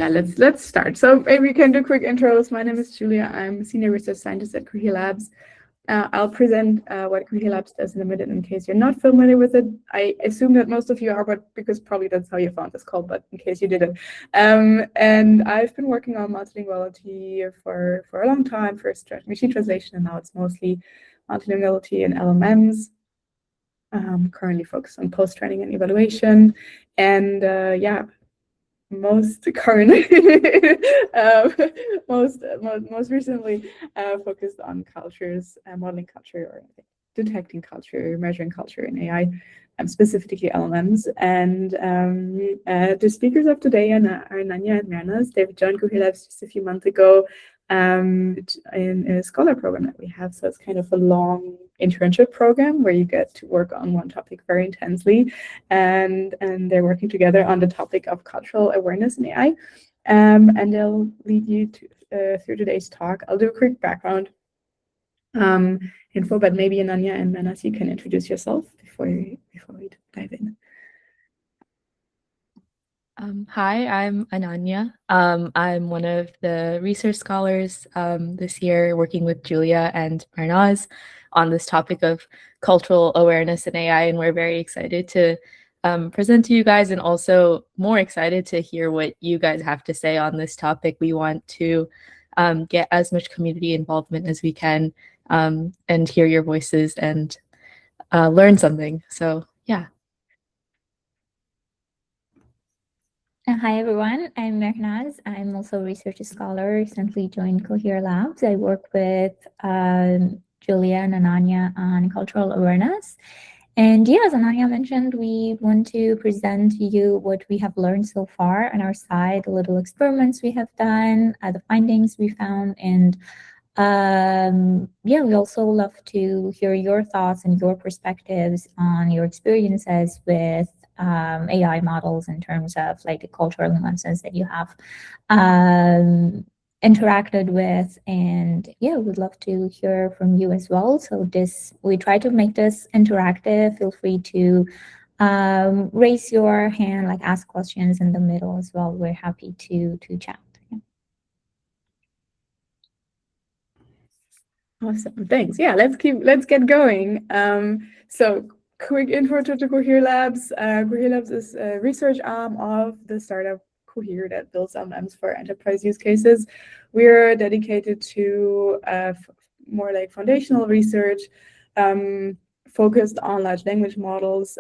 let's start. So maybe we can do quick intros. My name is Julia. I'm a senior research scientist at Cohere Labs. I'll present what Cohere Labs does in a minute in case you're not familiar with it. I assume that most of you are, but because probably that's how you found this call, but in case you didn't. And I've been working on multilinguality for a long time, first machine translation, and now it's mostly multilinguality and LMMs. Currently focused on post-training and evaluation. And most current, most recently focused on cultures, modeling culture or detecting culture, measuring culture in AI, specifically LLMs. And the speakers of today are Nanya and Mirnas. They've joined Cohere Labs just a few months ago in a scholar program that we have. So it's kind of a long internship program where you get to work on one topic very intensely, and they're working together on the topic of cultural awareness in AI, and they'll lead you through today's talk. I'll do a quick background info, but maybe Ananya and Manas, you can introduce yourself before we dive in. Hi, I'm Ananya. I'm one of the research scholars this year working with Julia and Marnaz on this topic of cultural awareness in AI, and we're very excited to present to you guys, and also more excited to hear what you guys have to say on this topic. We want to get as much community involvement as we can and hear your voices and learn something. So yeah. Hi everyone, I'm Mehnaz. I'm also a research scholar, recently joined Cohere Labs. I work with Julia and Ananya on cultural awareness. And yeah, as Ananya mentioned, we want to present to you what we have learned so far on our side, the little experiments we have done, the findings we found, and we also love to hear your thoughts and your perspectives on your experiences with AI models in terms of like the cultural nuances that you have interacted with. And yeah, we'd love to hear from you as well. So we try to make this interactive. Feel free to raise your hand, like ask questions in the middle as well. We're happy to chat. Awesome, thanks. Yeah, let's get going. So quick intro to Cohere Labs. Cohere Labs is a research arm of the startup Cohere that builds LLMs for enterprise use cases. We're dedicated to more like foundational research, focused on large language models.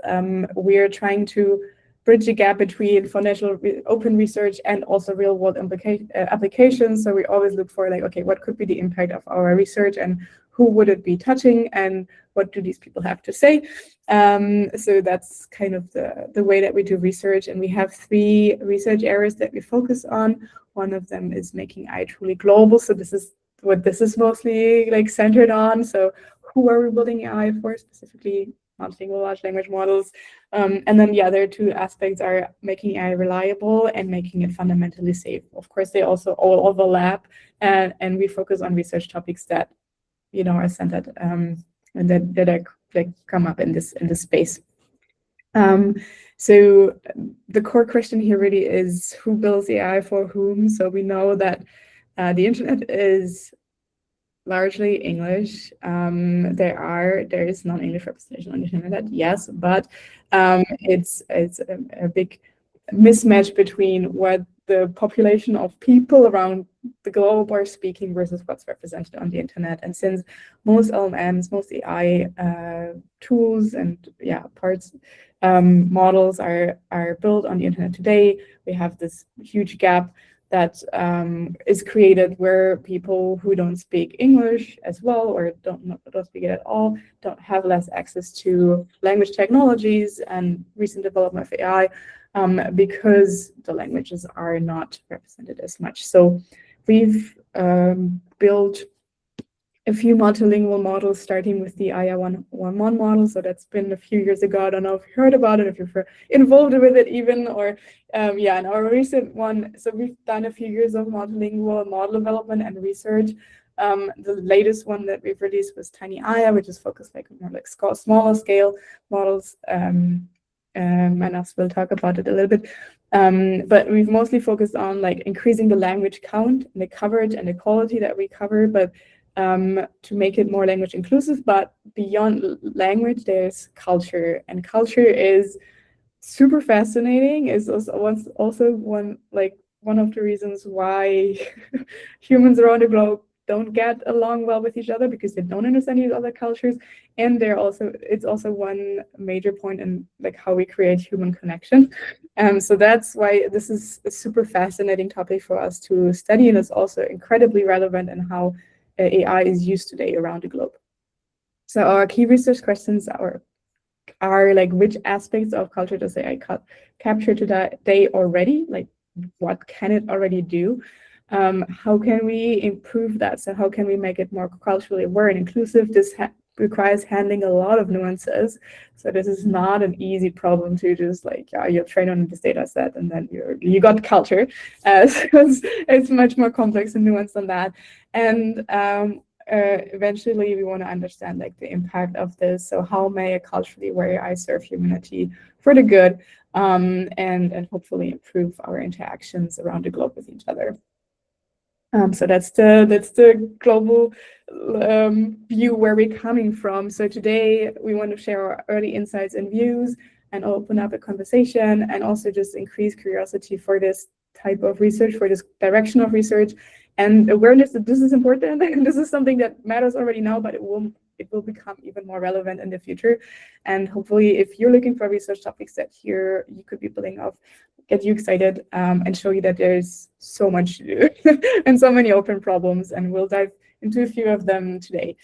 We're trying to bridge the gap between foundational open research and also real world applications. So we always look for like, okay, what could be the impact of our research and who would it be touching and what do these people have to say? So that's kind of the way that we do research. And we have 3 research areas that we focus on. One of them is making AI truly global. So this is what this is mostly like centered on. So who are we building AI for, specifically multilingual large language models? And then the other 2 aspects are making AI reliable and making it fundamentally safe. Of course, they also all overlap, and we focus on research topics that are centered and that come up in this space. So the core question here really is who builds AI for whom? So we know that the internet is largely English. There is non-English representation on the internet, yes, but it's a big mismatch between what the population of people around the globe are speaking versus what's represented on the internet. And since most LLMs, most AI tools and parts models are built on the internet today, we have this huge gap that is created where people who don't speak English as well or don't speak it at all don't have less access to language technologies and recent development of AI because the languages are not represented as much. So we've built a few multilingual models, starting with the IA 111 model. So that's been a few years ago. I don't know if you heard about it, if you're involved with it even, or and our recent one. So we've done a few years of multilingual model development and research. The latest one that we've released was Tiny IA, which is focused like more like smaller scale models. and us will talk about it a little bit. But we've mostly focused on like increasing the language count and the coverage and the quality that we cover, but to make it more language inclusive. But beyond language, there's culture, and culture is super fascinating. Is also one of the reasons why humans around the globe don't get along well with each other, because they don't understand these other cultures, and it's also one major point in like how we create human connection. So that's why this is a super fascinating topic for us to study, and it's also incredibly relevant in how AI is used today around the globe. So our key research questions are like, which aspects of culture does AI capture today already? Like, what can it already do? How can we improve that? So how can we make it more culturally aware and inclusive? This requires handling a lot of nuances. So this is not an easy problem to just like, you're trained on this data set and then you got culture. So it's much more complex and nuanced than that. And eventually we want to understand like the impact of this. So how may a culturally aware AI serve humanity for the good, and hopefully improve our interactions around the globe with each other. So that's the global view where we're coming from. So today we want to share our early insights and views and open up a conversation, and also just increase curiosity for this type of research, for this direction of research, and awareness that this is important. This is something that matters already now, but it will become even more relevant in the future. And hopefully, if you're looking for research topics that here you could be building off, get you excited, and show you that there's so much to do and so many open problems, and we'll dive into a few of them today.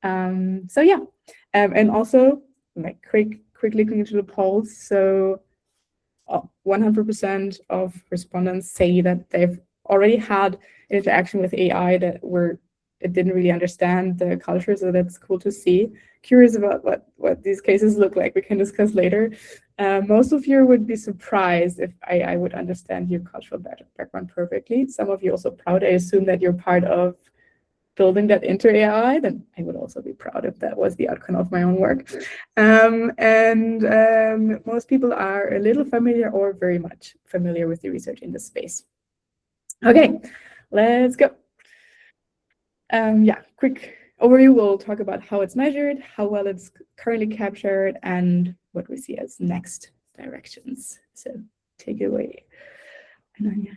So yeah, and also like quickly looking into the polls. So 100% of respondents say that they've already had interaction with AI that it didn't really understand the culture, so that's cool to see. Curious about what these cases look like. We can discuss later. Most of you would be surprised if I would understand your cultural background perfectly. Some of you also proud. I assume that you're part of building that into AI, then I would also be proud if that was the outcome of my own work. Most people are a little familiar or very much familiar with the research in this space. Okay, let's go. Yeah, quick overview. We'll talk about how it's measured, how well it's currently captured, and what we see as next directions. So take it away, Ananya.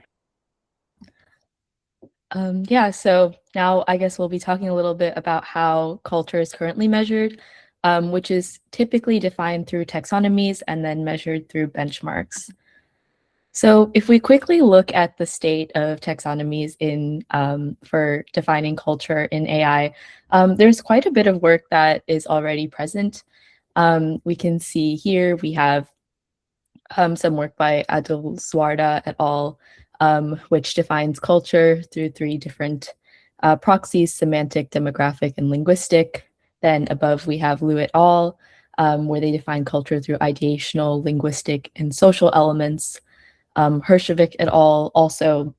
Yeah, so now I guess we'll be talking a little bit about how culture is currently measured, which is typically defined through taxonomies and then measured through benchmarks. So if we quickly look at the state of taxonomies for defining culture in AI, there's quite a bit of work that is already present. We can see here we have some work by Adil Swarda et al., which defines culture through 3 different proxies: semantic, demographic, and linguistic. Then above we have Liu et al., where they define culture through ideational, linguistic, and social elements. Hershovic et al. Also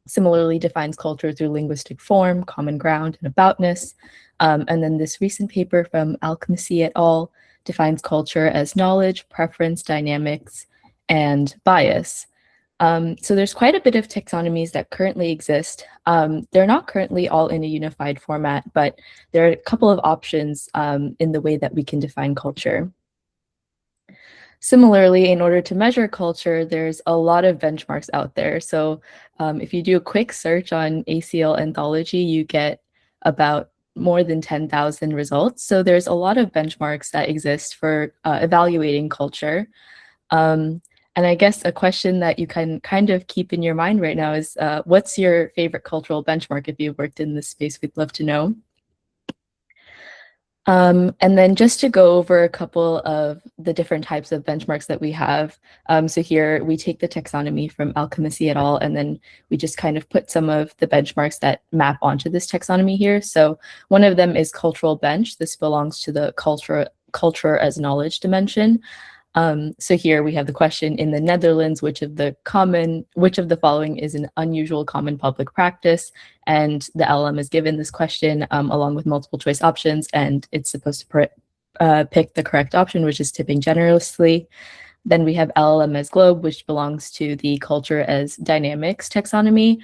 similarly defines culture through linguistic form, common ground, and aboutness. And then this recent paper from Alchemy et al. Defines culture as knowledge, preference, dynamics, and bias. So there's quite a bit of taxonomies that currently exist. They're not currently all in a unified format, but there are a couple of options in the way that we can define culture. Similarly, in order to measure culture, there's a lot of benchmarks out there. So if you do a quick search on ACL Anthology, you get about more than 10,000 results. So there's a lot of benchmarks that exist for evaluating culture. And I guess a question that you can kind of keep in your mind right now is, what's your favorite cultural benchmark? If you've worked in this space, we'd love to know. And then just to go over a couple of the different types of benchmarks that we have. So here we take the taxonomy from Alchemy et al., and then we just kind of put some of the benchmarks that map onto this taxonomy here. So one of them is cultural bench. This belongs to the culture as knowledge dimension. So here we have the question: in the Netherlands, which of the following is an unusual common public practice? And the LM is given this question along with multiple choice options, and it's supposed to pick the correct option, which is tipping generously. Then we have LLM as globe, which belongs to the culture as dynamics taxonomy.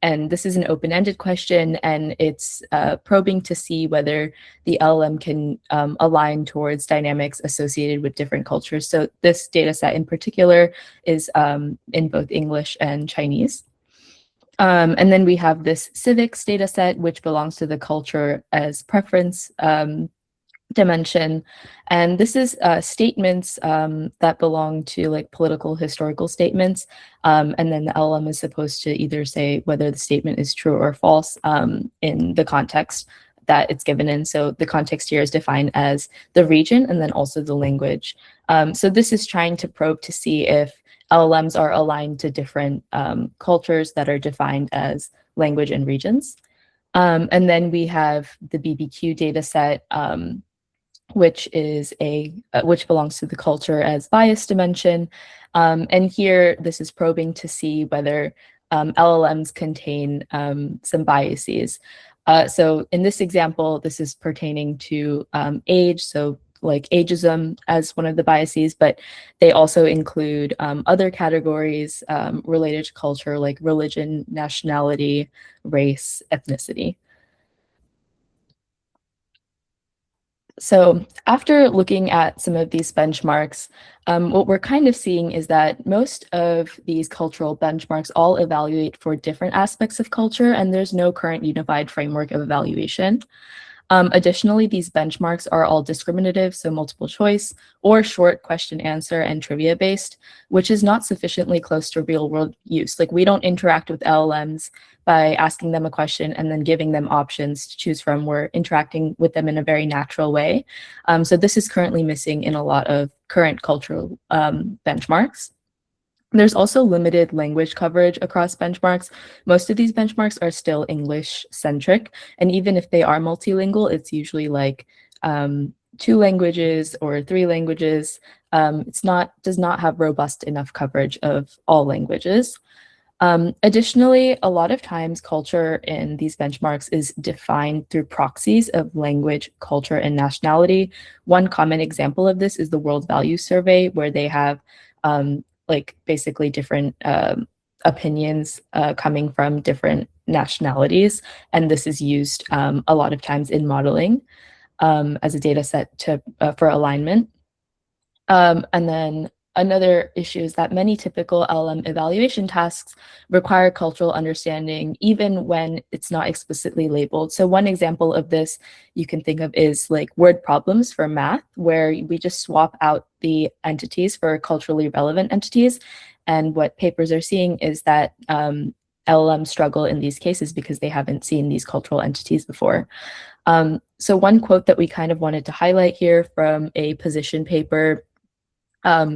And this is an open-ended question, and it's probing to see whether the LLM can align towards dynamics associated with different cultures. So this data set in particular is in both English and Chinese. And then we have this civics data set, which belongs to the culture as preference dimension. And this is statements that belong to like political historical statements. And then the LLM is supposed to either say whether the statement is true or false in the context that it's given in. So the context here is defined as the region and then also the language. So this is trying to probe to see if LLMs are aligned to different cultures that are defined as language and regions. And then we have the BBQ data set, which is which belongs to the culture as bias dimension. And here, this is probing to see whether LLMs contain some biases. So in this example, this is pertaining to age, so like ageism as one of the biases, but they also include other categories related to culture, like religion, nationality, race, ethnicity. So after looking at some of these benchmarks, what we're kind of seeing is that most of these cultural benchmarks all evaluate for different aspects of culture, and there's no current unified framework of evaluation. Additionally, these benchmarks are all discriminative, so multiple choice, or short question answer and trivia based, which is not sufficiently close to real world use. Like we don't interact with LLMs by asking them a question and then giving them options to choose from. We're interacting with them in a very natural way. So this is currently missing in a lot of current cultural benchmarks. There's also limited language coverage across benchmarks. Most of these benchmarks are still English-centric, and even if they are multilingual, it's usually like 2 languages or 3 languages. Does not have robust enough coverage of all languages. Additionally, a lot of times culture in these benchmarks is defined through proxies of language, culture, and nationality. One common example of this is the World Values Survey, where they have like basically different opinions coming from different nationalities. And this is used a lot of times in modeling as a data set for alignment. And then another issue is that many typical LM evaluation tasks require cultural understanding, even when it's not explicitly labeled. So one example of this you can think of is like word problems for math, where we just swap out the entities for culturally relevant entities. And what papers are seeing is that LLMs struggle in these cases because they haven't seen these cultural entities before. So one quote that we kind of wanted to highlight here from a position paper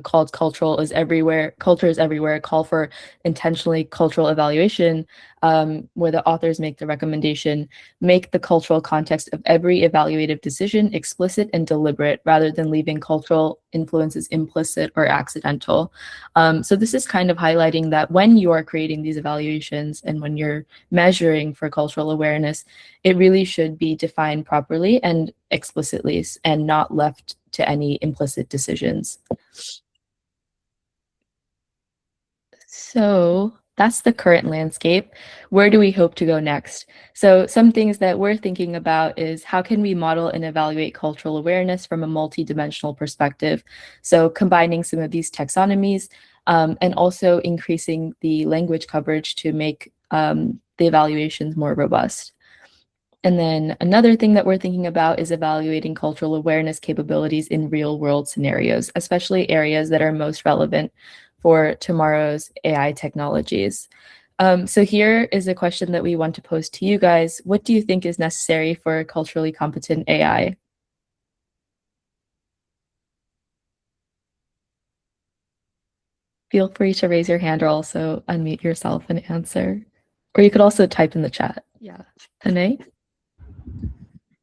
called Culture is Everywhere, Call for Intentionally Cultural Evaluation, where the authors make the recommendation, make the cultural context of every evaluative decision explicit and deliberate, rather than leaving cultural influences implicit or accidental. So this is kind of highlighting that when you are creating these evaluations and when you're measuring for cultural awareness, it really should be defined properly and explicitly and not left to any implicit decisions. So that's the current landscape. Where do we hope to go next? So some things that we're thinking about is how can we model and evaluate cultural awareness from a multidimensional perspective? So combining some of these taxonomies and also increasing the language coverage to make the evaluations more robust. And then another thing that we're thinking about is evaluating cultural awareness capabilities in real world scenarios, especially areas that are most relevant for tomorrow's AI technologies. So here is a question that we want to pose to you guys. What do you think is necessary for culturally competent AI? Feel free to raise your hand or also unmute yourself and answer. Or you could also type in the chat. Yeah. Hane?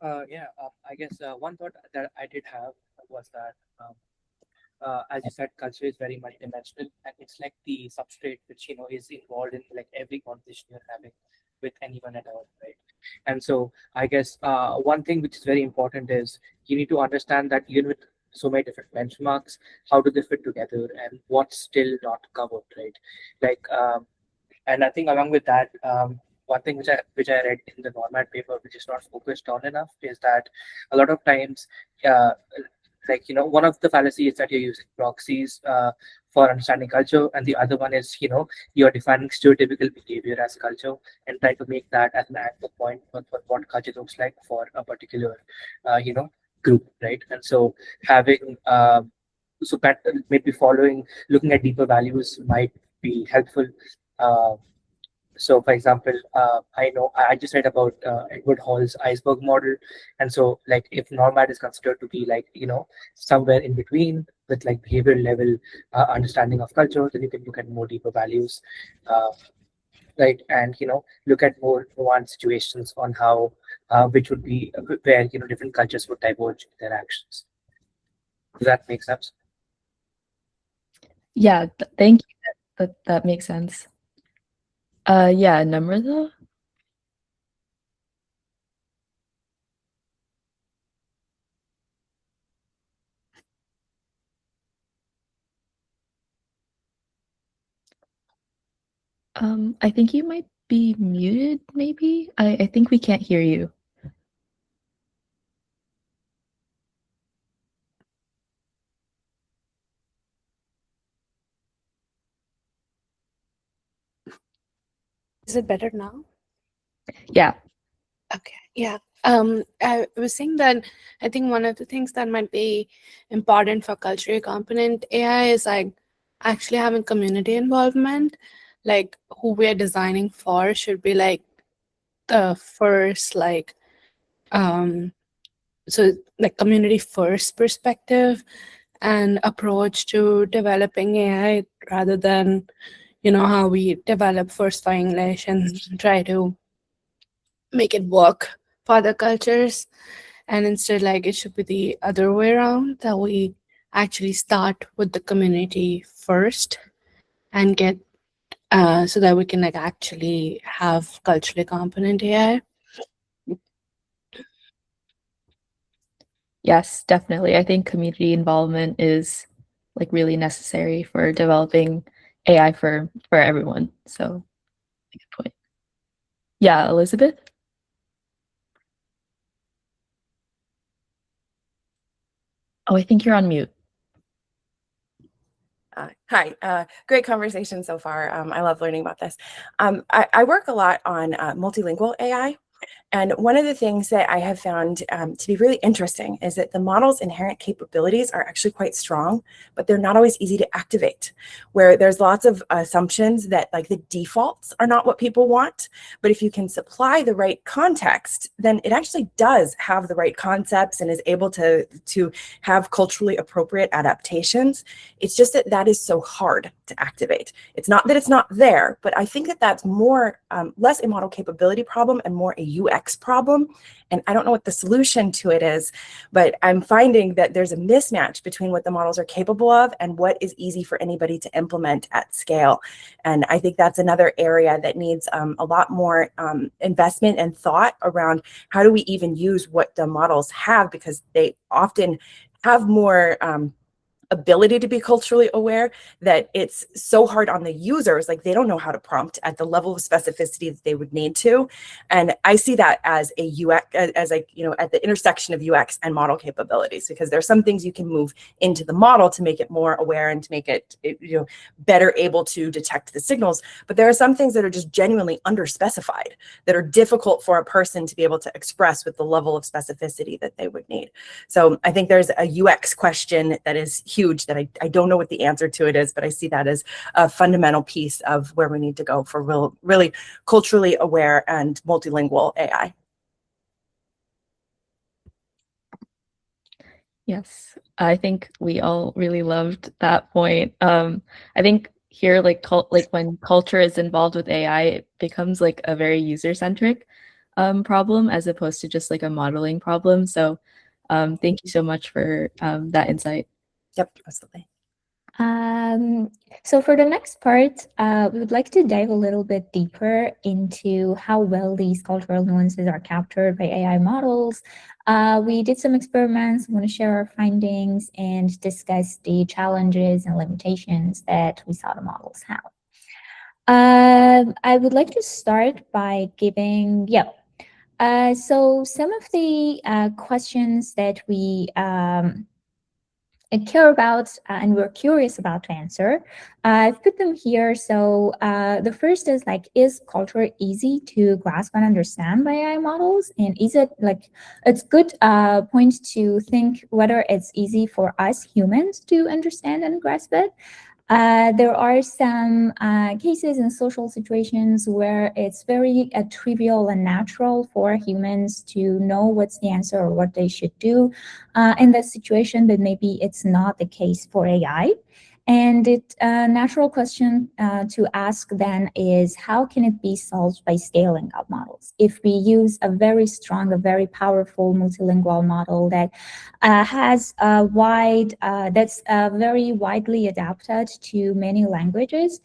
I guess one thought that I did have was that, as you said, culture is very multidimensional, and it's like the substrate which is involved in like every conversation you're having with anyone at all, right? And so I guess one thing which is very important is you need to understand that even with so many different benchmarks. How do they fit together, and what's still not covered, right? Like, and I think along with that, one thing which I read in the Normat paper, which is not focused on enough, is that a lot of times, uh, one of the fallacies is that you're using proxies for understanding culture, and the other one is you're defining stereotypical behavior as culture and trying to make that as an anchor point for what culture looks like for a particular group, right? And so having maybe looking at deeper values might be helpful. Uh, so, for example, I know I just read about Edward Hall's iceberg model, and so like if Normat is considered to be like somewhere in between with like behavioral level understanding of culture, then you can look at more deeper values, uh, right? And look at more nuanced situations on how which would be where different cultures would diverge in their actions. Does that make sense? Yeah, thank you. That makes sense. Yeah, Namrata? I think you might be muted, maybe? I think we can't hear you. Is it better now? Yeah. Okay. Yeah. I was saying that I think one of the things that might be important for cultural component AI is like actually having community involvement. Like who we're designing for should be like the first so like community first perspective and approach to developing AI rather than how we develop first for English and try to make it work for other cultures. And instead, like it should be the other way around, that we actually start with the community first and get so that we can like actually have culturally component AI. Yes, definitely. I think community involvement is like really necessary for developing AI for everyone. So, good point. Yeah, Elizabeth? Oh, I think you're on mute. Hi, great conversation so far. I love learning about this. I work a lot on multilingual AI. And one of the things that I have found to be really interesting is that the model's inherent capabilities are actually quite strong, but they're not always easy to activate, where there's lots of assumptions that like the defaults are not what people want. But if you can supply the right context, then it actually does have the right concepts and is able to have culturally appropriate adaptations. It's just that that is so hard to activate. It's not that it's not there, but I think that that's more less a model capability problem and more a UX problem. And I don't know what the solution to it is, but I'm finding that there's a mismatch between what the models are capable of and what is easy for anybody to implement at scale. And I think that's another area that needs a lot more investment and thought around how do we even use what the models have, because they often have more ability to be culturally aware that it's so hard on the users, like they don't know how to prompt at the level of specificity that they would need to. And I see that as a UX, as like, at the intersection of UX and model capabilities, because there are some things you can move into the model to make it more aware and to make it, better able to detect the signals. But there are some things that are just genuinely underspecified that are difficult for a person to be able to express with the level of specificity that they would need. So I think there's a UX question that is huge that I don't know what the answer to it is, but I see that as a fundamental piece of where we need to go for really culturally aware and multilingual AI. Yes, I think we all really loved that point. I think here, like when culture is involved with AI, it becomes like a very user-centric problem as opposed to just like a modeling problem. So thank you so much for that insight. Yep, absolutely. So for the next part, we would like to dive a little bit deeper into how well these cultural nuances are captured by AI models. We did some experiments, want to share our findings and discuss the challenges and limitations that we saw the models have. I would like to start by giving, so some of the questions that we care about and we're curious about to answer. I've put them here. So the first is like, is culture easy to grasp and understand by AI models? And is it like, it's good point to think whether it's easy for us humans to understand and grasp it. There are some cases in social situations where it's very trivial and natural for humans to know what's the answer or what they should do in that situation, but maybe it's not the case for AI. And a natural question to ask then is, how can it be solved by scaling up models? If we use a very strong, a very powerful multilingual model that has a wide, that's very widely adapted to many languages,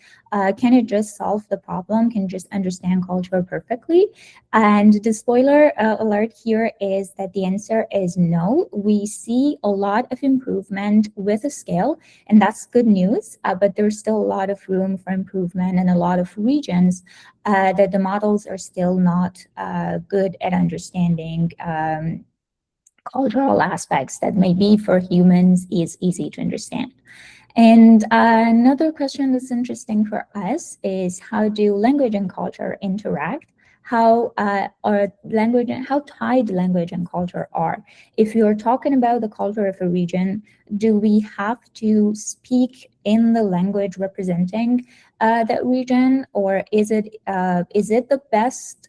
can it just solve the problem? Can it just understand culture perfectly? And the spoiler alert here is that the answer is no. We see a lot of improvement with a scale, and that's good news, but there's still a lot of room for improvement and a lot of regions that the models are still not good at understanding cultural aspects that maybe for humans is easy to understand. And another question that's interesting for us is, how do language and culture interact? How how tied language and culture are? If you're talking about the culture of a region, do we have to speak in the language representing that region, or is it the best?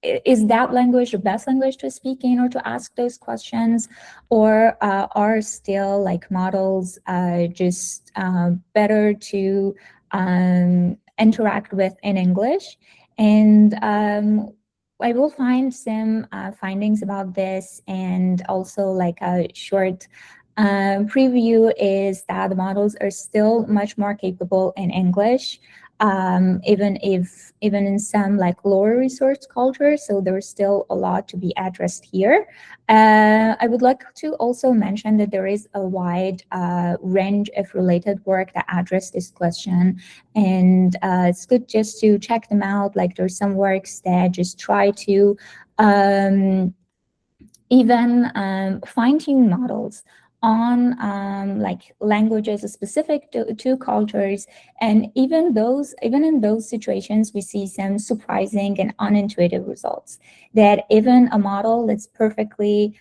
Is that language the best language to speak in or to ask those questions, or are still like models just better to interact with in English? And I will find some findings about this, and also like a short preview is that the models are still much more capable in English, even in some like lower resource cultures. So there's still a lot to be addressed here. I would like to also mention that there is a wide range of related work that address this question, and it's good just to check them out. Like there's some works that just try to even fine-tune models on like languages specific to cultures, and even in those situations we see some surprising and unintuitive results, that even a model that's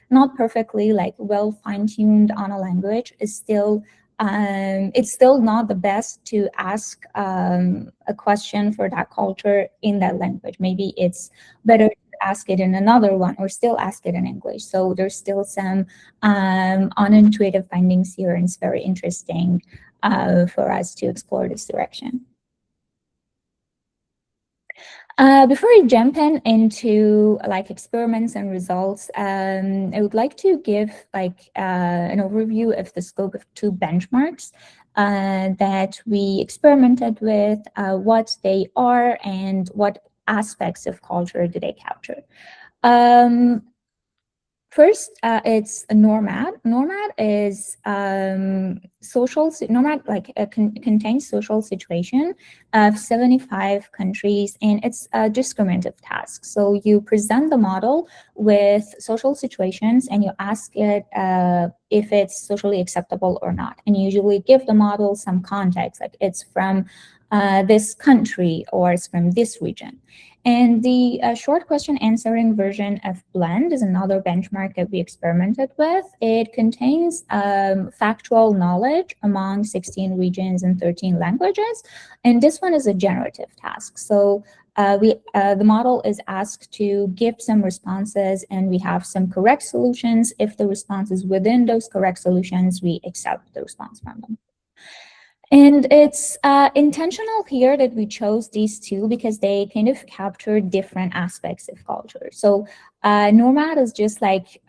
not perfectly like well fine-tuned on a language is still it's still not the best to ask a question for that culture in that language. Maybe it's better ask it in another one, or still ask it in English. So there's still some unintuitive findings here, and it's very interesting for us to explore this direction. Before I jump into like experiments and results, I would like to give like an overview of the scope of two benchmarks that we experimented with, what they are and what aspects of culture do they capture. First, it's a NORMAD. NORMAD is NORMAD like contains social situation of 75 countries, and it's a discriminative task. So you present the model with social situations, and you ask it if it's socially acceptable or not. And you usually give the model some context, like it's from this country or it's from this region. And the short question answering version of Blend is another benchmark that we experimented with. It contains factual knowledge among 16 regions and 13 languages. And this one is a generative task. So the model is asked to give some responses, and we have some correct solutions. If the response is within those correct solutions, we accept the response from them. And it's intentional here that we chose these two because they kind of capture different aspects of culture. So NORMAD is just like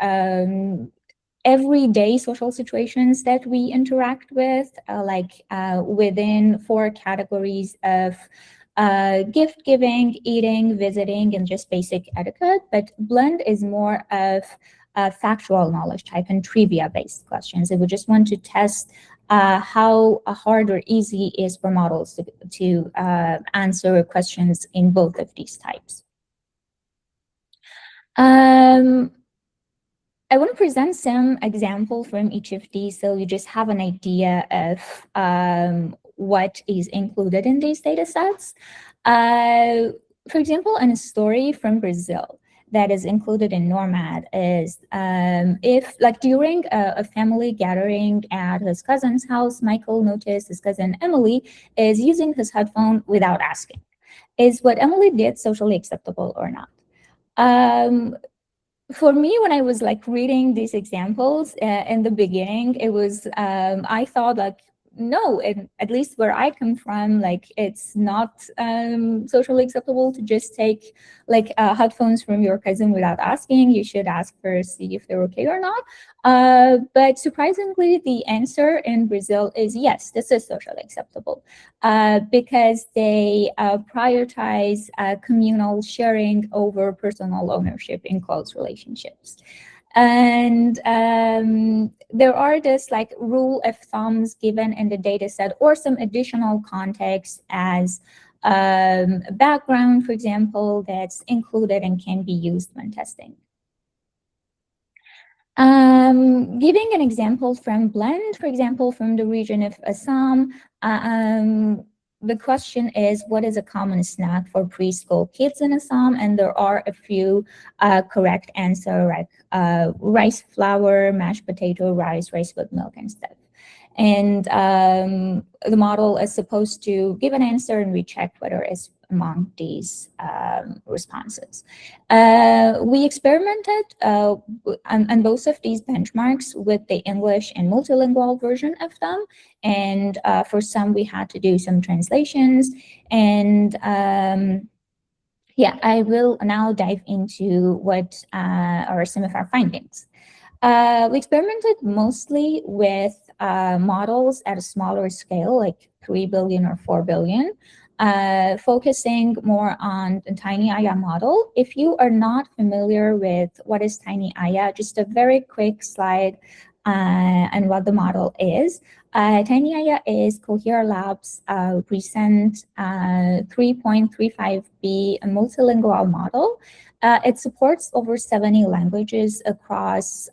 everyday social situations that we interact with, within 4 categories of gift giving, eating, visiting, and just basic etiquette. But Blend is more of factual knowledge type and trivia-based questions. If we just want to test how hard or easy it is for models to answer questions in both of these types. I want to present some examples from each of these so you just have an idea of what is included in these data sets. For example, in a story from Brazil that is included in NORMAD is if during a family gathering at his cousin's house, Michael noticed his cousin Emily is using his headphone without asking. Is what Emily did socially acceptable or not? For me, when I was reading these examples in the beginning, it was I thought no, at least where I come from, it's not socially acceptable to just take headphones from your cousin without asking. You should ask first, see if they're okay or not. But surprisingly, the answer in Brazil is yes, this is socially acceptable because they prioritize communal sharing over personal ownership in close relationships. And there are this rule of thumbs given in the data set or some additional context as background, for example, that's included and can be used when testing. Giving an example from Blend, for example, from the region of Assam, the question is, what is a common snack for preschool kids in Assam? And there are a few correct answers, rice flour, mashed potato, rice with milk and stuff. And the model is supposed to give an answer and we check whether it's among these responses. We experimented on both of these benchmarks with the English and multilingual version of them. And for some, we had to do some translations. And yeah, I will now dive into what are some of our findings. We experimented mostly with models at a smaller scale, like 3 billion or 4 billion, focusing more on the TinyAya model. If you are not familiar with what is TinyAya, just a very quick slide on what the model is. TinyAya is Cohere Labs' recent 3.35B multilingual model. It supports over 70 languages across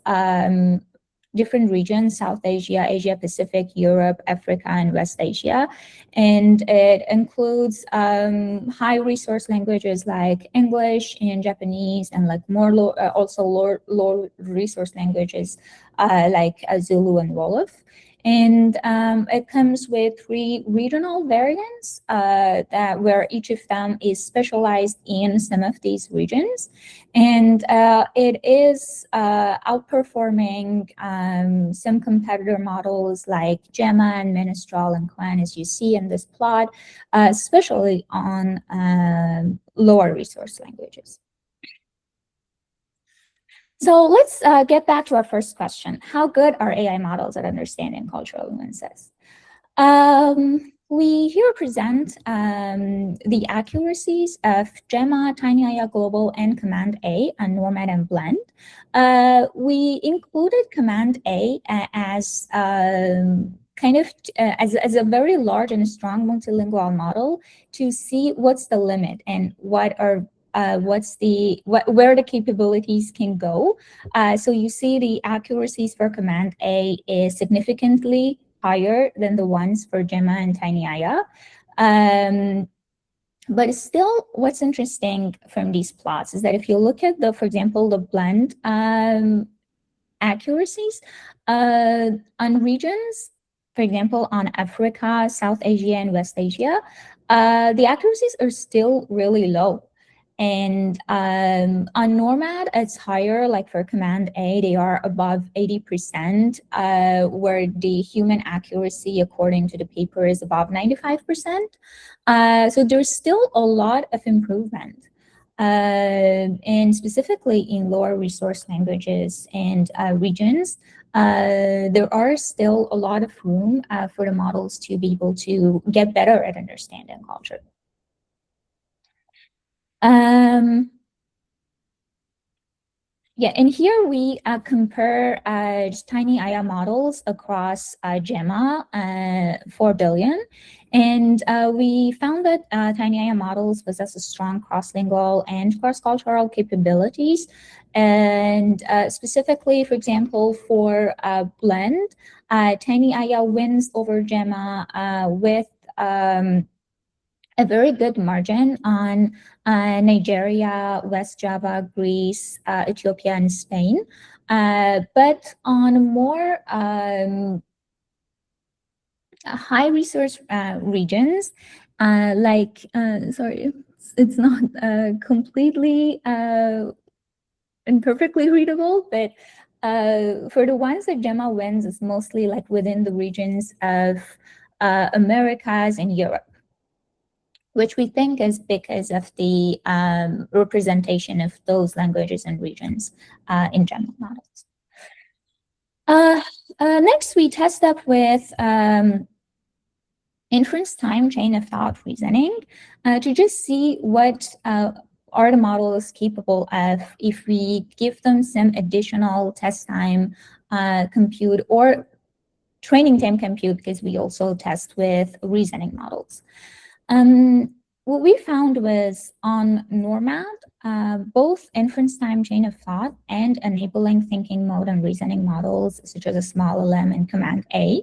different regions: South Asia, Asia Pacific, Europe, Africa, and West Asia. And it includes high resource languages like English and Japanese, and also low resource languages like Zulu and Wolof. And it comes with 3 regional variants where each of them is specialized in some of these regions. And it is outperforming some competitor models like Gemma and Menestral and Clan, as you see in this plot, especially on lower resource languages. So let's get back to our first question. How good are AI models at understanding cultural nuances? We here present the accuracies of Gemma, TinyAya Global, and Command A on NORMAD and Blend. We included Command A as as a very large and strong multilingual model to see what's the limit and where the capabilities can go. So you see the accuracies for Command A is significantly higher than the ones for Gemma and TinyAya. But still, what's interesting from these plots is that if you look at for example, the Blend accuracies on regions, for example, on Africa, South Asia, and West Asia, the accuracies are still really low. And on NORMAD, it's higher, like for Command A, they are above 80%, where the human accuracy, according to the paper, is above 95%. So there's still a lot of improvement. And specifically in lower resource languages and regions, there are still a lot of room for the models to be able to get better at understanding culture. Yeah, and here we compare tiny AI models across GEMA 4 billion. And we found that tiny AI models possess a strong cross-lingual and cross-cultural capabilities. And specifically, for example, for Blend, tiny AI wins over GEMA with a very good margin on Nigeria, West Java, Greece, Ethiopia, and Spain. But on more high resource regions, sorry, it's not completely and perfectly readable, but for the ones that GEMA wins, it's mostly like within the regions of Americas and Europe, which we think is because of the representation of those languages and regions in GEMA models. Next, we test up with inference time chain of thought reasoning to just see what are the models capable of if we give them some additional test time compute or training time compute, because we also test with reasoning models. What we found was on NORMAD, both inference time chain of thought and enabling thinking mode and reasoning models, such as a small LM and Command A,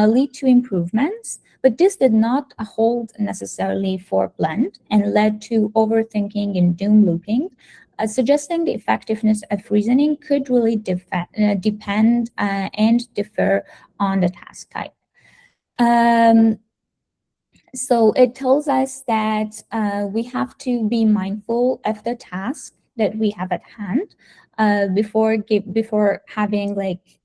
lead to improvements. But this did not hold necessarily for Blend and led to overthinking and doom looping, suggesting the effectiveness of reasoning could really depend and differ on the task type. So it tells us that we have to be mindful of the task that we have at hand before having like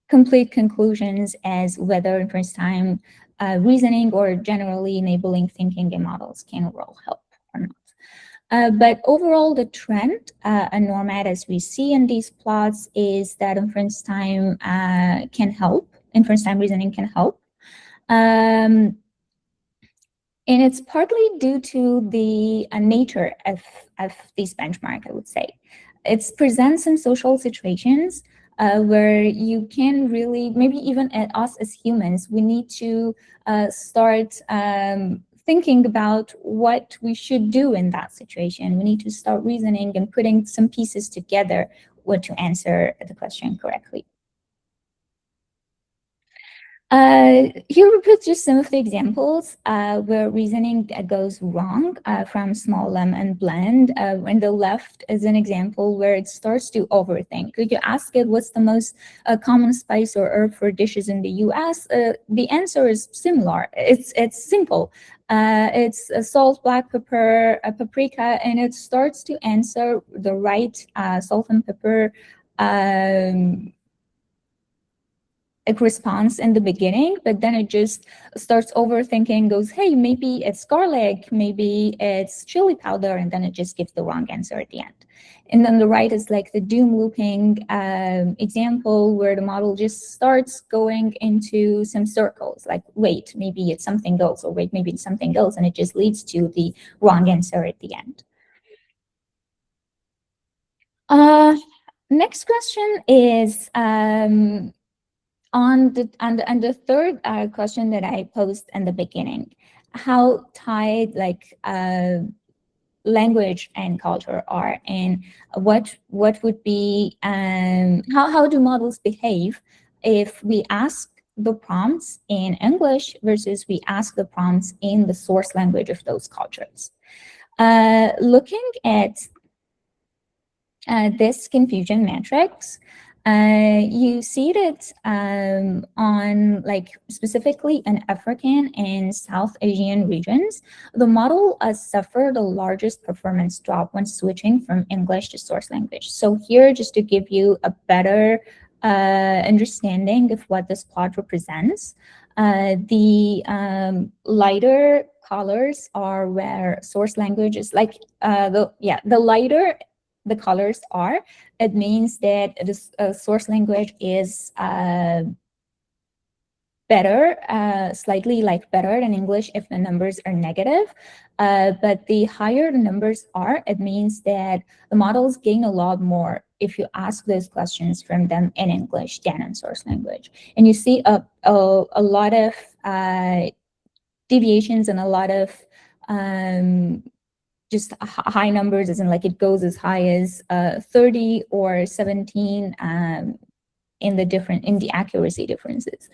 complete conclusions as whether inference time reasoning or generally enabling thinking in models can really help or not. But overall, the trend and NORMAD as we see in these plots is that inference time can help. Inference time reasoning can help. And it's partly due to the nature of this benchmark, I would say. It presents in social situations where you can really, maybe even at us as humans, we need to start thinking about what we should do in that situation. We need to start reasoning and putting some pieces together to answer the question correctly. Here we put just some of the examples where reasoning goes wrong from small M and Blend. On the left is an example where it starts to overthink. Could you ask it what's the most common spice or herb for dishes in the US? The answer is similar. It's simple. It's salt, black pepper, paprika, and it starts to answer the right salt and pepper response in the beginning, but then it just starts overthinking, goes, hey, maybe it's garlic, maybe it's chili powder, and then it just gives the wrong answer at the end. And then the right is like the doom looping example where the model just starts going into some circles, like, wait, maybe it's something else, or wait, maybe it's something else, and it just leads to the wrong answer at the end. Next question is, on the third question that I posed in the beginning, how tied like language and culture are, and what would be how do models behave if we ask the prompts in English versus we ask the prompts in the source language of those cultures. Looking at this confusion matrix, you see that on like specifically in African and South Asian regions, the model suffered the largest performance drop when switching from English to source language. So here, just to give you a better understanding of what this plot represents, the lighter colors are where source language is like the lighter the colors are, it means that the source language is better, slightly like better than English if the numbers are negative. But the higher the numbers are, it means that the models gain a lot more if you ask those questions from them in English than in source language. And you see a lot of deviations and a lot of just high numbers, as in like it goes as high as 30 or 17 in the accuracy differences.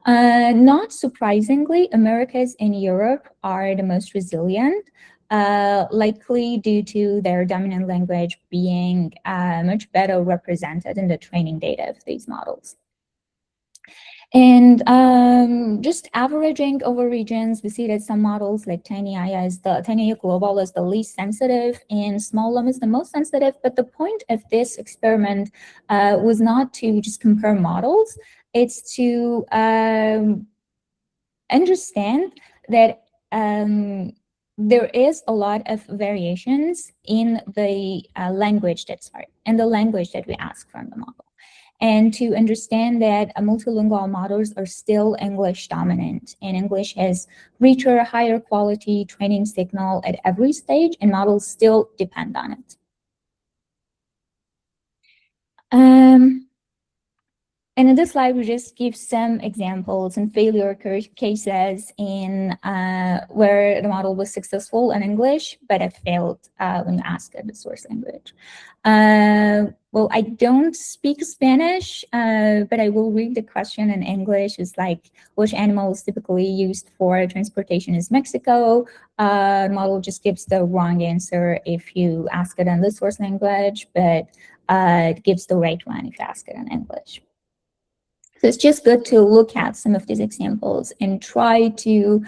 Not surprisingly, Americas and Europe are the most resilient, likely due to their dominant language being much better represented in the training data of these models. And just averaging over regions, we see that some models like TinyAI Global is the least sensitive and SmallLum is the most sensitive. But the point of this experiment was not to just compare models, it's to understand that there is a lot of variations in the language that we ask from the model. And to understand that multilingual models are still English dominant, and English has richer, higher quality training signal at every stage, and models still depend on it. And in this slide, we just give some examples and failure cases in where the model was successful in English, but it failed when you ask it the source language. Well, I don't speak Spanish, but I will read the question in English. It's like, which animal is typically used for transportation is Mexico? The model just gives the wrong answer if you ask it in the source language, but it gives the right one if you ask it in English. So it's just good to look at some of these examples and try to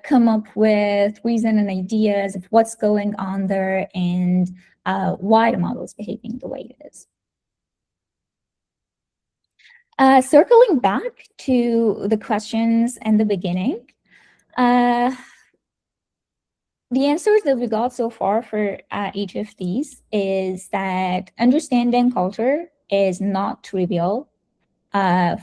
come up with reason and ideas of what's going on there and why the model is behaving the way it is. Circling back to the questions in the beginning, the answers that we got so far for each of these is that understanding culture is not trivial.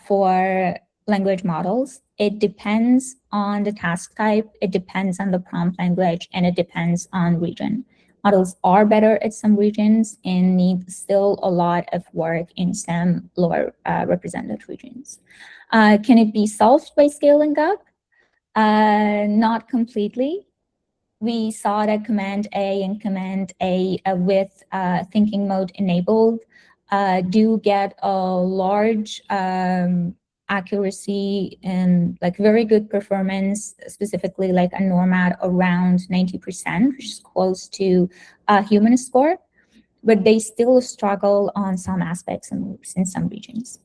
For language models, it depends on the task type, it depends on the prompt language, and it depends on region. Models are better at some regions and need still a lot of work in some lower represented regions. Can it be solved by scaling up? Not completely. We saw that Command A and Command A with thinking mode enabled do get a large accuracy and like very good performance, specifically like a normat around 90%, which is close to a human score, but they still struggle on some aspects in some regions.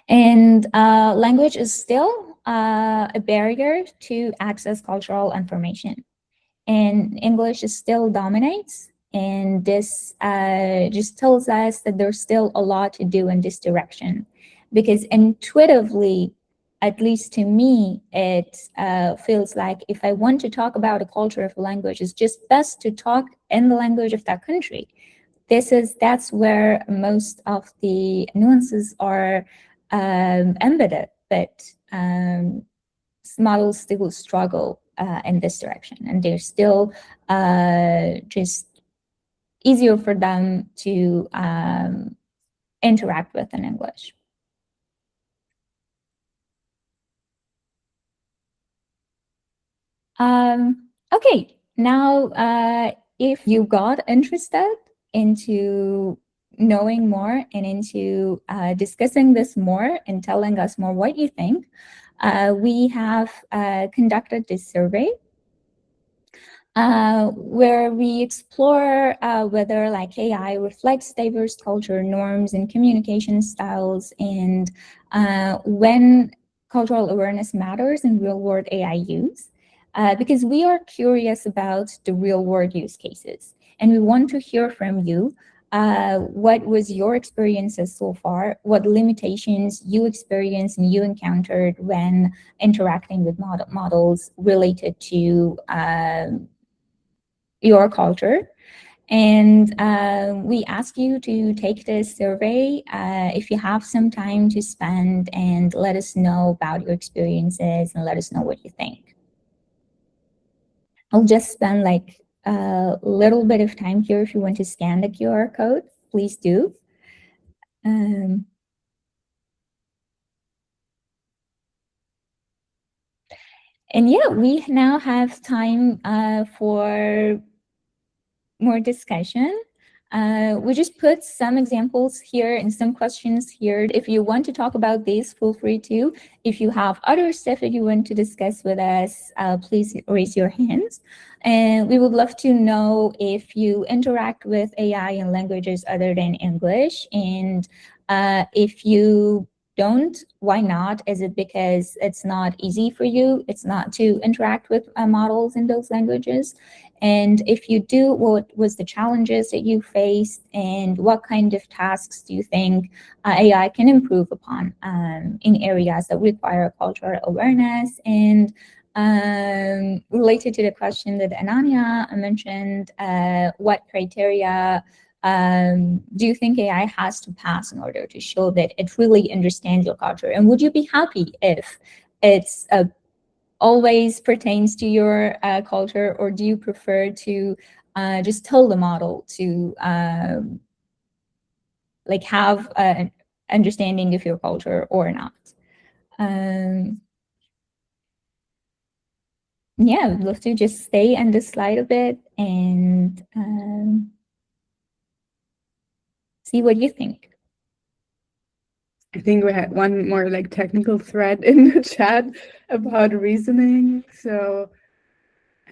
And language is still a barrier to access cultural information. And English still dominates. And this just tells us that there's still a lot to do in this direction. Because intuitively, at least to me, it feels like if I want to talk about the culture of a language, it's just best to talk in the language of that country. That's where most of the nuances are embedded, but models still struggle in this direction, and they're still just easier for them to interact with in English. Okay, now if you got interested into knowing more and into discussing this more and telling us more what you think, we have conducted this survey where we explore whether like AI reflects diverse culture norms and communication styles, and when cultural awareness matters in real-world AI use, because we are curious about the real-world use cases, and we want to hear from you. What was your experiences so far? What limitations you experienced and you encountered when interacting with models related to your culture? And we ask you to take this survey if you have some time to spend and let us know about your experiences and let us know what you think. I'll just spend like a little bit of time here. If you want to scan the QR code, please do. And yeah, we now have time for more discussion. We just put some examples here and some questions here. If you want to talk about these, feel free to. If you have other stuff that you want to discuss with us, please raise your hands. And we would love to know if you interact with AI in languages other than English. And if you don't, why not? Is it because it's not easy for you? It's not to interact with models in those languages? And if you do, what was the challenges that you faced, and what kind of tasks do you think AI can improve upon in areas that require cultural awareness? And related to the question that Ananya mentioned, what criteria do you think AI has to pass in order to show that it really understands your culture? And would you be happy if it's always pertains to your culture, or do you prefer to just tell the model to like have an understanding of your culture or not? Yeah, I'd love to just stay on this slide a bit and see what you think. I think we had one more like technical thread in the chat about reasoning. So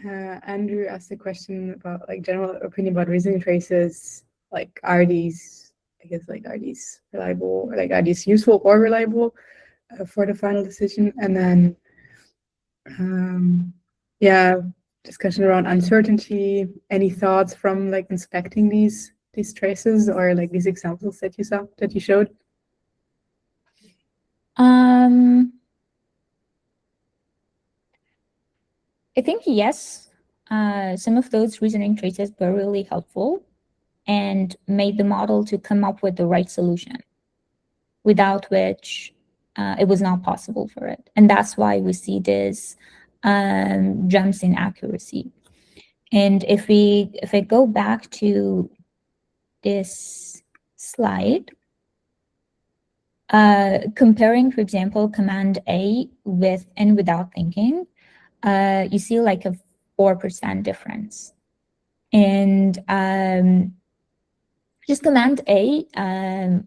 Andrew asked a question about like general opinion about reasoning traces. Like, are these, I guess, like, are these reliable, or like, are these useful or reliable for the final decision? And then, yeah, discussion around uncertainty. Any thoughts from like inspecting these traces or like these examples that you showed? I think yes, some of those reasoning traces were really helpful and made the model to come up with the right solution, without which it was not possible for it. And that's why we see this jumps in accuracy. And if I go back to this slide, comparing, for example, command A with and without thinking, you see like a 4% difference. And just command A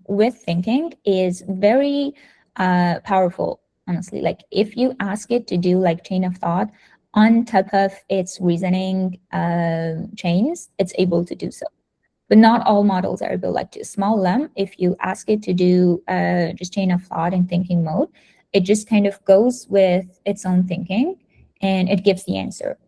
with thinking is very powerful, honestly. Like if you ask it to do like chain of thought on top of its reasoning chains, it's able to do so. But not all models are able. Like to small LM, if you ask it to do just chain of thought in thinking mode, it just kind of goes with its own thinking and it gives the answer.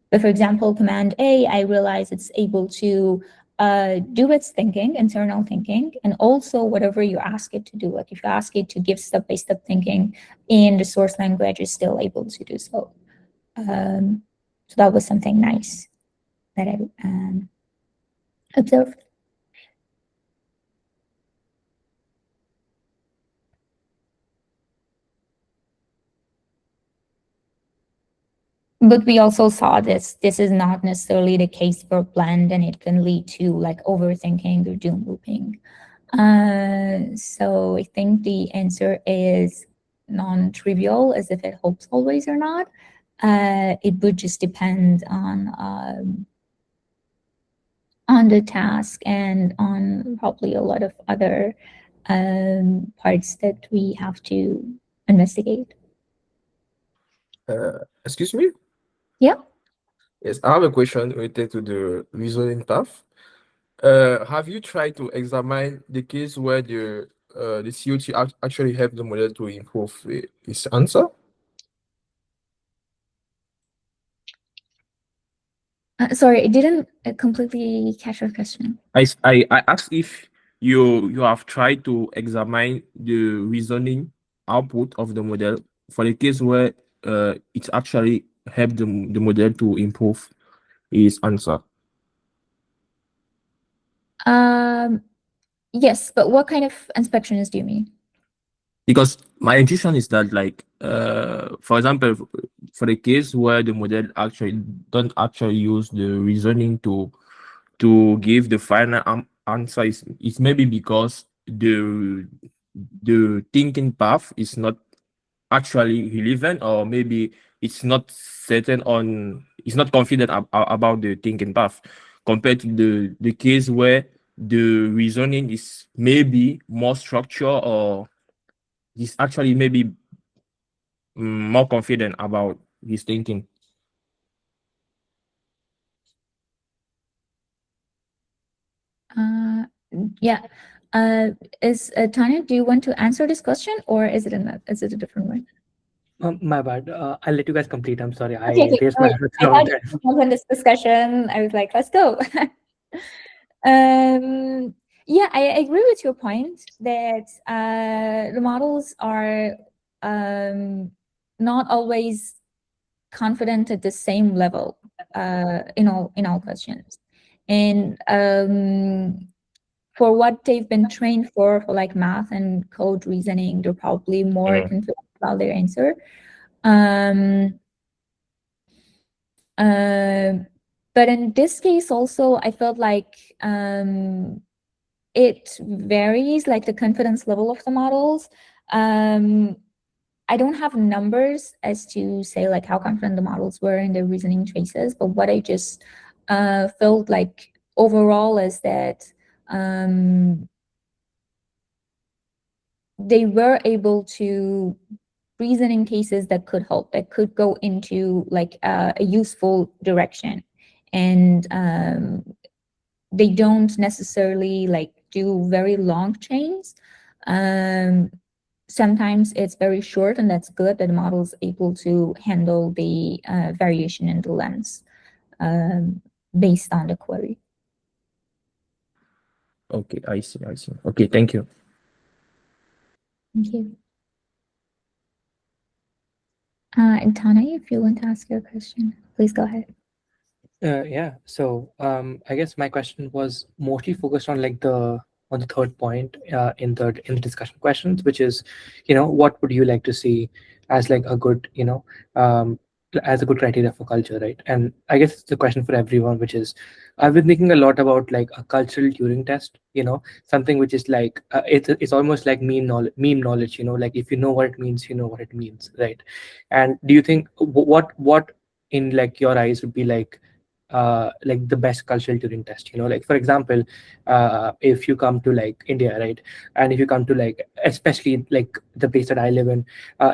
But for example, command A, I realize it's able to do its thinking, internal thinking, and also whatever you ask it to do. Like if you ask it to give step-by-step thinking in the source language, it's still able to do so. So that was something nice that I observed. But we also saw this is not necessarily the case for blend, and it can lead to like overthinking or doom looping. So I think the answer is non-trivial, as if it helps always or not. It would just depend on the task and on probably a lot of other parts that we have to investigate. Excuse me? Yeah. Yes, I have a question related to the reasoning path. Have you tried to examine the case where the COT actually helped the model to improve its answer? Sorry, I didn't completely catch your question. I asked if you have tried to examine the reasoning output of the model for the case where it actually helped the model to improve its answer. Yes, but what kind of inspections do you mean? Because my intuition is that, like, for example, for the case where the model actually don't actually use the reasoning to give the final answer, is maybe because the thinking path is not actually relevant, or maybe it's not certain on, it's not confident about the thinking path, compared to the case where the reasoning is maybe more structured, or is actually maybe more confident about his thinking. Yeah. Is Tanya, do you want to answer this question, or is it a different one? My bad. I'll let you guys complete. I'm sorry. I Okay, raised no, my hand at the I wrong thought time. you in this discussion. I was like, let's go. Yeah, I agree with your point that the models are not always confident at the same level in all questions, and for what they've been trained for like math and code reasoning, they're probably more confident about their answer. But in this case also, I felt like it varies, like the confidence level of the models. I don't have numbers as to say like how confident the models were in their reasoning choices, but what I just felt like overall is that they were able to reason in cases that could help, that could go into like a useful direction, and they don't necessarily like do very long chains. Sometimes it's very short, and that's good that the model is able to handle the variation in the lens based on the query. Okay, I see. Okay, thank you. Thank you. And Tana, if you want to ask your question, please go ahead. Yeah. So I guess my question was mostly focused on like the third point in the discussion questions, which is, what would you like to see as like a good, as a good criteria for culture, right? And I guess it's the question for everyone, which is, I've been thinking a lot about like a cultural Turing test, something which is like it's almost like meme knowledge, like if you know what it means, you know what it means, right? And do you think what in like your eyes would be like the best cultural Turing test, like for example, if you come to like India, right, and if you come to like, especially like the place that I live in,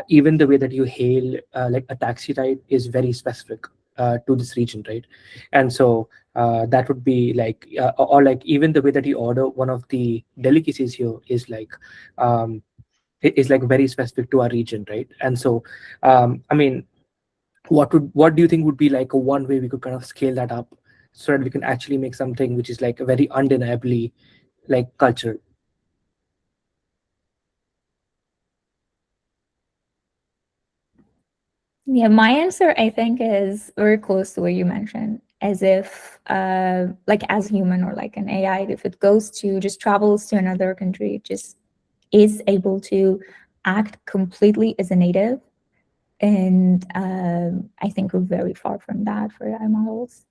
even the way that you hail like a taxi ride is very specific to this region, right? And so that would be like or like even the way that you order one of the delicacies here is like is like very specific to our region, right? And so I mean, what do you think would be like a one way we could kind of scale that up so that we can actually make something which is like very undeniably like culture? Yeah, my answer I think is very close to what you mentioned, as if like as human or like an AI, if it goes to just travels to another country, it just is able to act completely as a native. And I think we're very far from that for AI models.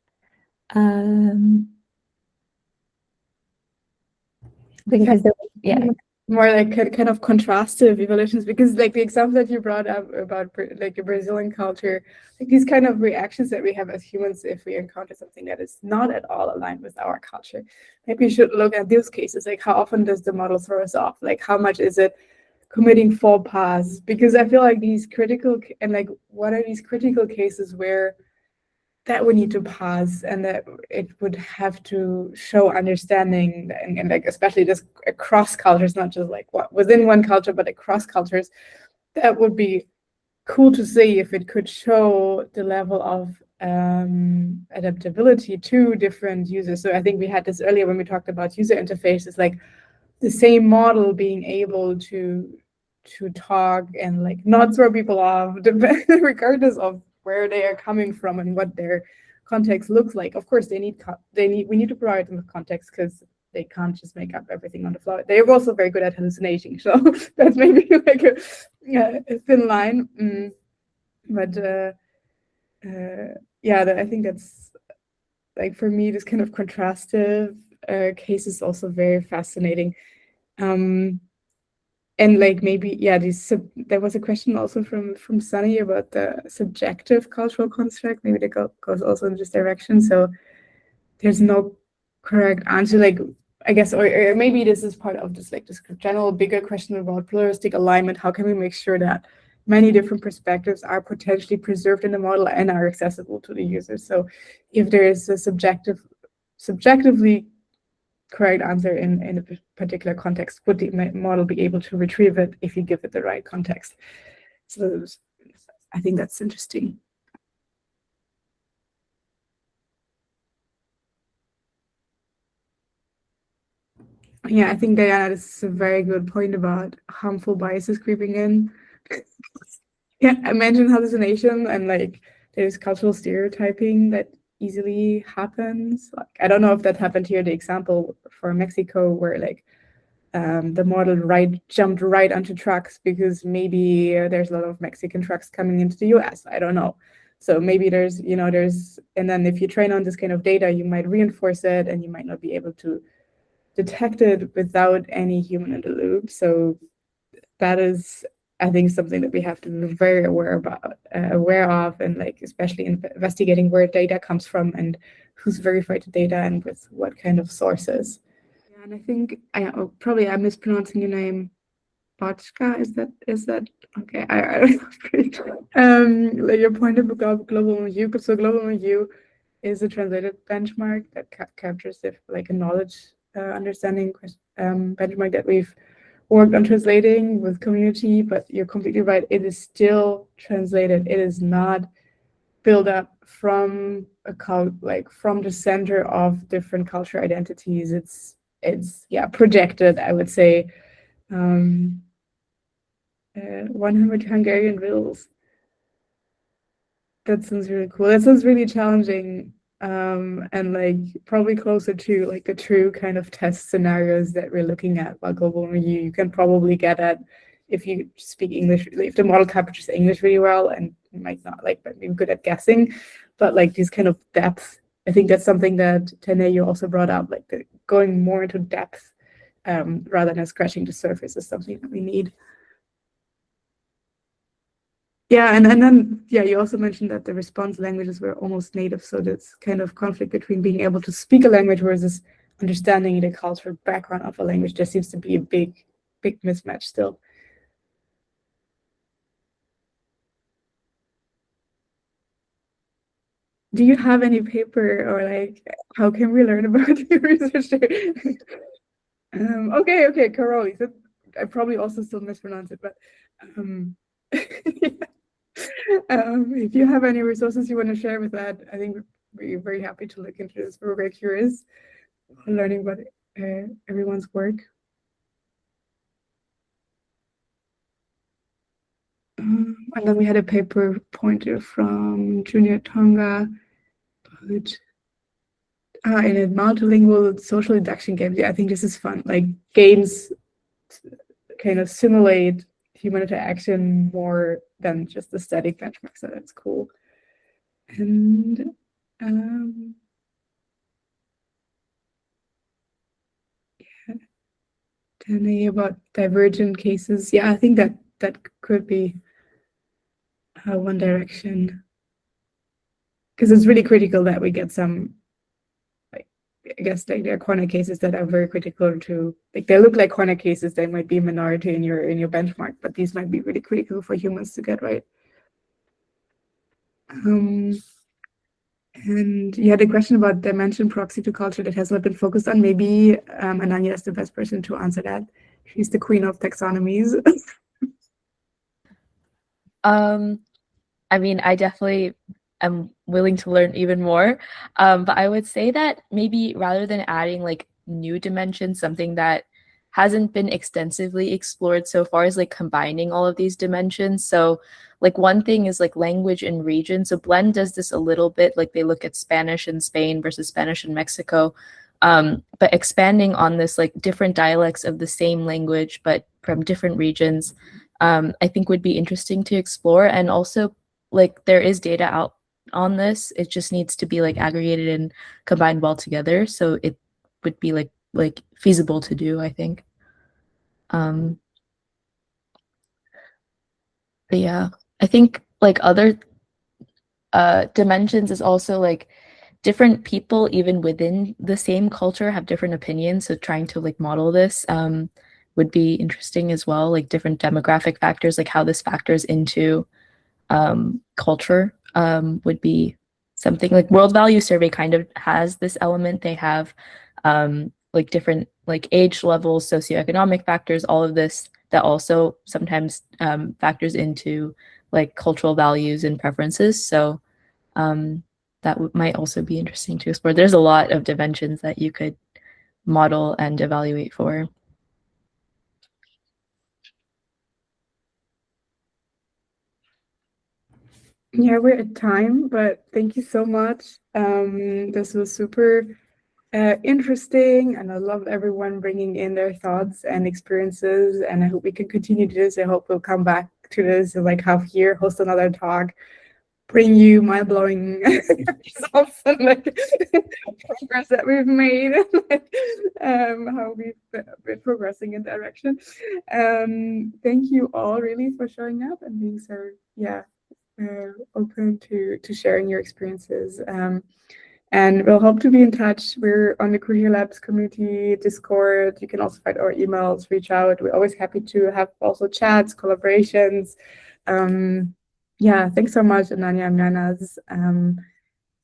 Because yeah, more like kind of contrastive evolutions, because like the example that you brought up about like the Brazilian culture, like these kind of reactions that we have as humans if we encounter something that is not at all aligned with our culture. Maybe you should look at those cases, like how often does the model throw us off, like how much is it committing faux pas, because I feel like these critical, and like what are these critical cases where that we need to pause, and that it would have to show understanding, and like especially just across cultures, not just like what within one culture, but across cultures. That would be cool to see if it could show the level of adaptability to different users. So I think we had this earlier when we talked about user interfaces, like the same model being able to talk and like not throw people off regardless of where they are coming from and what their context looks like. Of course, we need to provide them with context, because they can't just make up everything on the fly. They're also very good at hallucinating, so that's maybe like a thin line. But yeah, I think that's like for me this kind of contrastive case is also very fascinating. And like maybe there was a question also from Sunny about the subjective cultural construct. Maybe that goes also in this direction. So there's no correct answer. Like I guess, or maybe this is part of this like this general bigger question about pluralistic alignment. How can we make sure that many different perspectives are potentially preserved in the model and are accessible to the user? So if there is a subjectively correct answer in a particular context, would the model be able to retrieve it if you give it the right context? So I think that's interesting. Yeah, I think Diana, this is a very good point about harmful biases creeping in. Yeah, I mentioned hallucination and like there's cultural stereotyping that easily happens. Like I don't know if that happened here, the example for Mexico where like the model jumped right onto trucks because maybe there's a lot of Mexican trucks coming into the US. I don't know. So maybe there's, and then if you train on this kind of data, you might reinforce it and you might not be able to detect it without any human in the loop. So that is, I think, something that we have to be very aware of, and like especially investigating where data comes from and who's verified the data and with what kind of sources. Yeah, and I think I'm mispronouncing your name. Botchka, is that okay? I don't know. Like your point of global review. So global review is a translated benchmark that captures like a knowledge understanding benchmark that we've worked on translating with community. But you're completely right. It is still translated. It is not built up from from the center of different cultural identities. It's projected, I would say. 100 Hungarian rules. That sounds really cool. That sounds really challenging, and like probably closer to like the true kind of test scenarios that we're looking at while global review. You can probably get at if you speak English, if the model captures English really well, and you might not but maybe good at guessing, but like these kind of depth. I think that's something that Tene you also brought up, like going more into depth rather than scratching the surface is something that we need. Yeah, and then you also mentioned that the response languages were almost native, so this kind of conflict between being able to speak a language versus understanding the cultural background of a language, there seems to be a big mismatch still. Do you have any paper or like how can we learn about your research there? Okay, Karoli. So I probably also still mispronounce it, but if you have any resources you want to share with that, I think we're very happy to look into this. We're very curious learning about everyone's work. And then we had a paper pointer from Junior Tonga about in a multilingual social induction game. Yeah, I think this is fun. Like games kind of simulate human interaction more than just the static benchmark, so that's cool. And tell me about divergent cases. Yeah, I think that could be one direction, because it's really critical that we get some, like, I guess like there are corner cases that are very critical to, like they look like corner cases, they might be a minority in your benchmark, but these might be really critical for humans to get right. And you had a question about dimension proxy to culture that has not been focused on. Maybe Ananya is the best person to answer that. She's the queen of taxonomies. I mean, I definitely am willing to learn even more. But I would say that maybe rather than adding like new dimensions, something that hasn't been extensively explored so far is like combining all of these dimensions. So like one thing is like language and region. So Blend does this a little bit, like they look at Spanish in Spain versus Spanish in Mexico. But expanding on this, like different dialects of the same language, but from different regions, I think would be interesting to explore. And also, like there is data out on this. It just needs to be like aggregated and combined well together. So it would be like feasible to do, I think. But yeah, I think like other dimensions is also like different people even within the same culture have different opinions. So trying to like model this would be interesting as well, like different demographic factors, like how this factors into culture would be something. Like World Value Survey kind of has this element. They have like different like age levels, socioeconomic factors, all of this that also sometimes factors into like cultural values and preferences. So that might also be interesting to explore. There's a lot of dimensions that you could model and evaluate for. Yeah, we're at time, but thank you so much. This was super interesting, and I love everyone bringing in their thoughts and experiences, and I hope we can continue to this. I hope we'll come back to this in like half year, host another talk, bring you mind-blowing results and like progress that we've made, how we've been progressing in that direction. Thank you all really for showing up and being so open to sharing your experiences. And we'll hope to be in touch. We're on the Queer Labs community Discord. You can also find our emails, reach out. We're always happy to have also chats, collaborations. Yeah, thanks so much, Ananya and Mirnaz.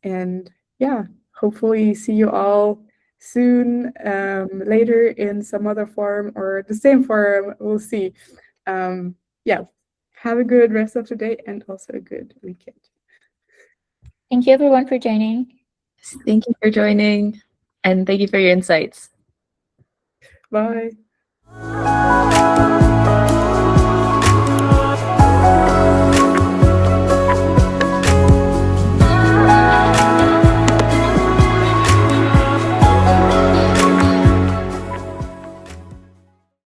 And yeah, hopefully see you all soon, later in some other forum or the same forum. We'll see. Yeah, have a good rest of the day and also a good weekend. Thank you everyone for joining. Thank you for joining, and thank you for your insights. Bye.